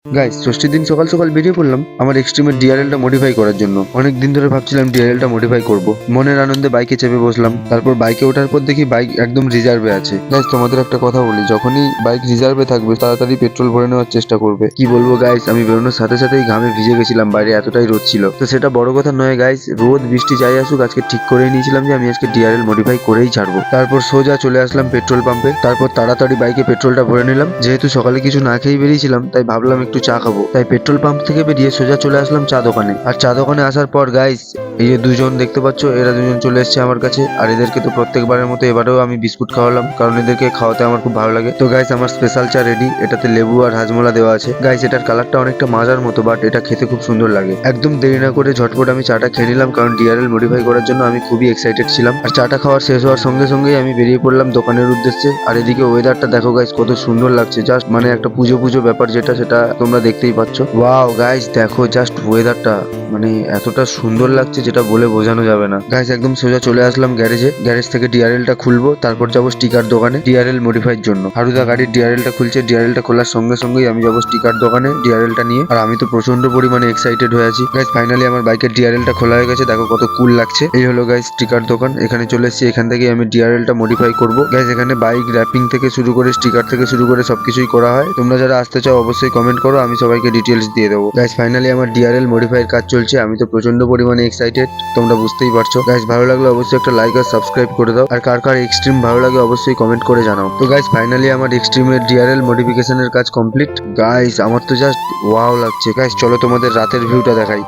Guys, ষষ্ঠীর দিন সকাল সকাল বেরিয়ে পড়লাম আমার এক্সট্রিমের ডিআরএলটা মডিফাই করার জন্য। অনেক দিন ধরে ভাবছিলাম ডিআরএলটা মডিফাই করব। মনের আনন্দে বাইকে চেপে বসলাম। তারপর বাইকে ওঠার পর দেখি বাইক একদম রিজার্ভে আছে। গাইস, তোমাদের একটা কথা বলি, যখনই বাইক রিজার্ভে থাকবে তাড়াতাড়ি পেট্রোল ভরে নেওয়ার চেষ্টা করবে। কি বলবো গাইস, আমি বেরোনোর সাথে সাথেই ঘামে ভিজে গেছিলাম, বাইরে এতটাই রোদ ছিল। তো সেটা বড় কথা নয় গাইস, রোদ বৃষ্টি যাই আসুক, আজকে ঠিক করেই নিয়েছিলাম যে আমি আজকে ডিআরএল মডিফাই করেই ছাড়বো। তারপর সোজা চলে আসলাম পেট্রোল পাম্পে। তারপর তাড়াতাড়ি বাইকে পেট্রোলটা ভরে নিলাম। যেহেতু সকালে কিছু না খেয়েই বেরিয়েছিলাম, তাই ভাবলাম একটু চা খাবো। তাই পেট্রোল পাম্প থেকে বেরিয়ে সোজা চলে আসলাম চা দোকানে। আর চা দোকানে আসার পর গাইস, এই যে দুজন দেখতে পাচ্ছ, এরা দুজন চলে এসেছে আমার কাছে। আর এদেরকে তো প্রত্যেকবারের মতো এবারেও আমি বিস্কুট খাওয়ালাম, কারণ এদেরকে খাওয়াতে আমার খুব ভালো লাগে। তো গাইস, আমার স্পেশাল চা রেডি। এটাতে লেবু আর হাজমোলা দেওয়া আছে। গাইস, এটার কালারটা অনেকটা মাজার মতো, বাট এটা খেতে খুব সুন্দর লাগে। একদম দেরি না করে ঝটপট আমি চাটা খেয়ে নিলাম, কারণ ডিআরএল মডিফাই করার জন্য আমি খুবই এক্সাইটেড ছিলাম। আর চাটা খাওয়ার শেষ হওয়ার সঙ্গে সঙ্গেই আমি বেরিয়ে পড়লাম দোকানের উদ্দেশ্যে। আর এদিকে ওয়েদারটা দেখো গাইস, কত সুন্দর লাগছে। জাস্ট মানে একটা পুজো পুজো ব্যাপার, যেটা সেটা তোমরা দেখতেই পাচ্ছ। ওয়াও গাইস, দেখো জাস্ট ওয়েদারটা, মানে এতটা সুন্দর লাগছে যেটা বলে বোঝানো যাবে না। গাইস, একদম সোজা চলে আসলাম গ্যারেজে। গ্যারেজ থেকে ডিআরএলটা খুলবো, তারপর যাবো স্টিকার দোকানে ডিআরএল মডিফাইয়ের জন্য। হারুদা গাড়ির ডিআরএলটা খুলছে। ডিআরএলটা খোলার সঙ্গে সঙ্গেই আমি যাবো স্টিকার দোকানে ডিআরএলটা নিয়ে। আর আমি তো প্রচন্ড পরিমাণে এক্সাইটেড হয়ে আছি। গাইস, ফাইনালি আমার বাইকের ডিআরএলটা খোলা হয়ে গেছে। দেখো কত কুল লাগছে। এই হলো গাইস স্টিকার দোকান। এখানে চলে এসেছি, এখান থেকে আমি ডিআরএলটা মডিফাই করবো। গাইস, এখানে বাইক র্যাপিং থেকে শুরু করে স্টিকার থেকে শুরু করে সবকিছুই করা হয়। তোমরা যারা আসতে চাও অবশ্যই কমেন্ট করো, আমি সবাইকে ডিটেলস দিয়ে দেবো। গাইস, ফাইনালি আমার ডিআরএল মডিফাইয়ের কাজ চলছে। আমি তো প্রচন্ড পরিমাণে এক্সাইটেড, তোমরা বুঝতেই পারছো। গাইস, ভালো লাগলে অবশ্যই একটা লাইক আর সাবস্ক্রাইব করে দাও। আর কার কার এক্সট্রিম ভালো লাগে অবশ্যই কমেন্ট করে জানাও। তো গাইস, ফাইনালি আমার এক্সট্রিমের ডিআরএল মডিফিকেশনের কাজ কমপ্লিট। গাইস, আমার তো জাস্ট ওয়াও লাগছে। গাইস, চলো তোমাদের রাতের ভিউটা দেখাই।